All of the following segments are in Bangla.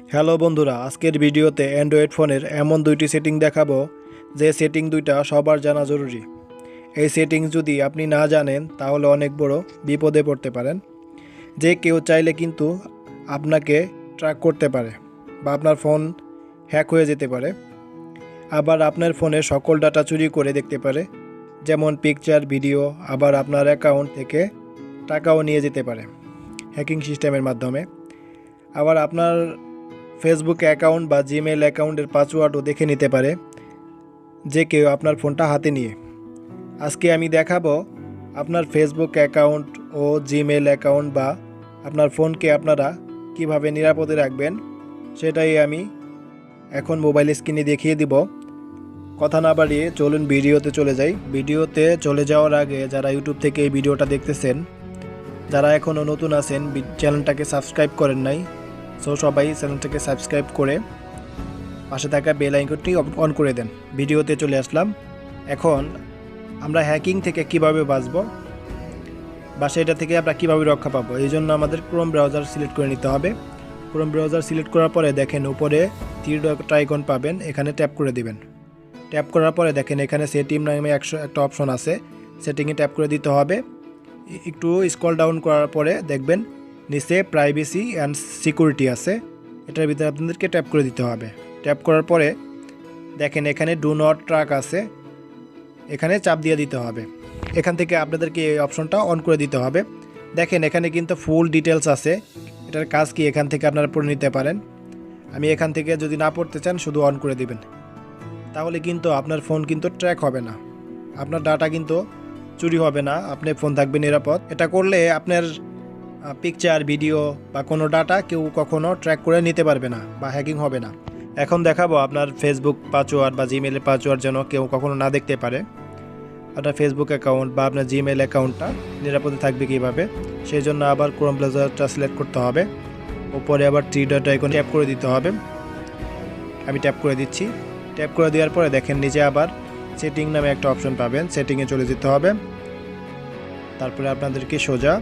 হ্যালো বন্ধুরা, আজকের ভিডিওতে অ্যান্ড্রয়েড ফোনের এমন দুইটি সেটিং দেখাবো যে সেটিং দুইটা সবার জানা জরুরি। এই সেটিংস যদি আপনি না জানেন তাহলে অনেক বড় বিপদে পড়তে পারেন। যে কেউ চাইলে কিন্তু আপনাকে ট্র্যাক করতে পারে বা আপনার ফোন হ্যাক হয়ে যেতে পারে। আবার আপনার ফোনে সকল ডাটা চুরি করে দেখতে পারে, যেমন পিকচার, ভিডিও। আবার আপনার অ্যাকাউন্ট থেকে টাকাও নিয়ে যেতে পারে হ্যাকিং সিস্টেমের মাধ্যমে। আবার আপনার ফেসবুক অ্যাকাউন্ট বা জিমেল অ্যাকাউন্টের পাসওয়ার্ডও দেখে নিতে পারে যে কেউ আপনার ফোনটা হাতে নিয়ে। আজকে আমি দেখাবো আপনার ফেসবুক অ্যাকাউন্ট ও জিমেল অ্যাকাউন্ট বা আপনার ফোনকে আপনারা কিভাবে নিরাপদে রাখবেন, সেটাই আমি এখন মোবাইল স্ক্রিনে দেখিয়ে দিব। কথা না বাড়িয়ে চলুন ভিডিওতে চলে যাই। ভিডিওতে চলে যাওয়ার আগে যারা ইউটিউব থেকে এই ভিডিওটা দেখতেছেন, যারা এখনও নতুন আছেন, চ্যানেলটাকে সাবস্ক্রাইব করেন নাই, সো সবাই চ্যানেলটাকে সাবস্ক্রাইব করে পাশে থাকা বেল আইকনটি অন করে দেন। ভিডিওতে চলে আসলাম। এখন আমরা হ্যাকিং থেকে কিভাবে বাঁচব বা সেটা থেকে আমরা কিভাবে রক্ষা পাবো, এই জন্য আমাদের ক্রোম ব্রাউজার সিলেক্ট করে নিতে হবে। ক্রোম ব্রাউজার সিলেক্ট করার পরে দেখেন উপরে তীর আইকন পাবেন, এখানে ট্যাপ করে দিবেন। ট্যাপ করার পরে দেখেন এখানে সেটিং নামে একটা অপশন আছে, সেটিংয়ে ট্যাপ করে দিতে হবে। একটু স্ক্রল ডাউন করার পরে দেখবেন নিচে প্রাইভেসি অ্যান্ড সিকিউরিটি আছে, এটার ভিতরে আপনাদেরকে ট্যাপ করে দিতে হবে। ট্যাপ করার পরে দেখেন এখানে ডু নট ট্র্যাক আছে, এখানে চাপ দিয়ে দিতে হবে। এখান থেকে আপনাদেরকে এই অপশনটা অন করে দিতে হবে। দেখেন এখানে কিন্তু ফুল ডিটেলস আছে, এটার কাজ কি এখান থেকে আপনারা পড়ে নিতে পারেন। আমি এখান থেকে যদি না পড়তে চান শুধু অন করে দিবেন, তাহলে কিন্তু আপনার ফোন কিন্তু ট্র্যাক হবে না, আপনার ডাটা কিন্তু চুরি হবে না, আপনার ফোন থাকবে নিরাপদ। এটা করলে আপনার পিকচার, ভিডিও বা কোনো ডাটা কেউ কখনো ট্র্যাক করে নিতে পারবে না বা হ্যাকিং হবে না। এখন দেখাবো আপনার ফেসবুক পাসওয়ার্ড বা জিমেলের পাসওয়ার্ড যেন কেউ কখনো না দেখতে পারে। আপনার ফেসবুক অ্যাকাউন্ট বা আপনার জিমেল অ্যাকাউন্টটা নিরাপদে থাকবে কীভাবে, সেই জন্য আবার ক্রোম ব্রাউজারটা সিলেক্ট করতে হবে। উপরে আবার থ্রি ডট আইকন ট্যাপ করে দিতে হবে। আমি ট্যাপ করে দিচ্ছি। ট্যাপ করে দেওয়ার পরে দেখেন নিচে আবার সেটিং নামে একটা অপশন পাবেন, সেটিংয়ে চলে যেতে হবে। তারপরে আপনাদেরকে সোজা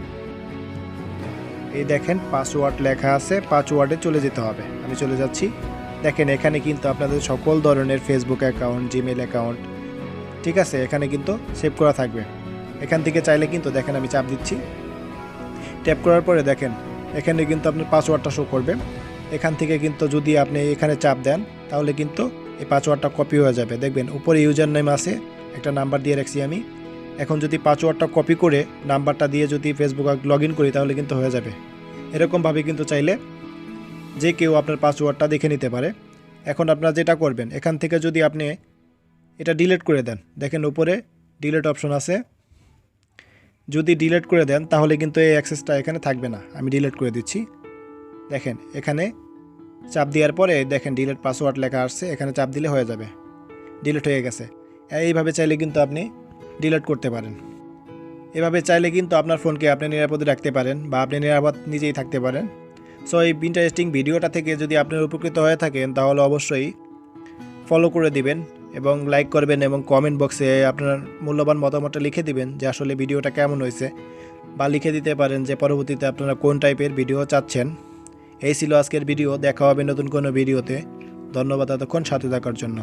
এই দেখেন পাসওয়ার্ড লেখা আছে, পাসওয়ার্ডে চলে যেতে হবে। আমি চলে যাচ্ছি। দেখেন এখানে কিন্তু আপনাদের সকল ধরনের ফেসবুক অ্যাকাউন্ট, জিমেল অ্যাকাউন্ট, ঠিক আছে, এখানে কিন্তু সেভ করা থাকবে। এখান থেকে চাইলে কিন্তু দেখেন আমি চাপ দিচ্ছি। ট্যাপ করার পরে দেখেন এখানে কিন্তু আপনার পাসওয়ার্ডটা শো করবে। এখান থেকে কিন্তু যদি আপনি এখানে চাপ দেন তাহলে কিন্তু এই পাসওয়ার্ডটা কপি হয়ে যাবে। দেখবেন উপরে ইউজার নেম আছে, একটা নাম্বার দিয়ে রাখছি আমি। এখন যদি পাসওয়ার্ডটা কপি করে নাম্বারটা দিয়ে যদি ফেসবুকে লগ ইন করি তাহলে কিন্তু হয়ে যাবে। এরকমভাবে কিন্তু চাইলে যে কেউ আপনার পাসওয়ার্ডটা দেখে নিতে পারে। এখন আপনারা যেটা করবেন, এখান থেকে যদি আপনি এটা ডিলিট করে দেন, দেখেন উপরে ডিলিট অপশন আছে, যদি ডিলিট করে দেন তাহলে কিন্তু এই অ্যাক্সেসটা এখানে থাকবে না। আমি ডিলিট করে দিচ্ছি। দেখেন এখানে চাপ দেওয়ার পরে দেখেন ডিলিট পাসওয়ার্ড লেখা আসছে, এখানে চাপ দিলে হয়ে যাবে, ডিলিট হয়ে গেছে। এইভাবে চাইলে কিন্তু আপনি ডিলিট করতে পারেন। এভাবে চাইলে কিন্তু আপনার ফোনকে আপনি নিরাপদে রাখতে পারেন বা আপনি নিরাপদ নিজেই থাকতে পারেন। সো এই ইন্টারেস্টিং ভিডিওটা থেকে যদি আপনার উপকৃত হয়ে থাকেন তাহলে অবশ্যই ফলো করে দিবেন এবং লাইক করবেন এবং কমেন্ট বক্সে আপনার মূল্যবান মতামতটা লিখে দিবেন যে আসলে ভিডিওটা কেমন হয়েছে, বা লিখে দিতে পারেন যে পরবর্তীতে আপনারা কোন টাইপের ভিডিও চাচ্ছেন। এই ছিল আজকের ভিডিও, দেখা হবে নতুন কোনো ভিডিওতে। ধন্যবাদ এতক্ষণ সাথে থাকার জন্য।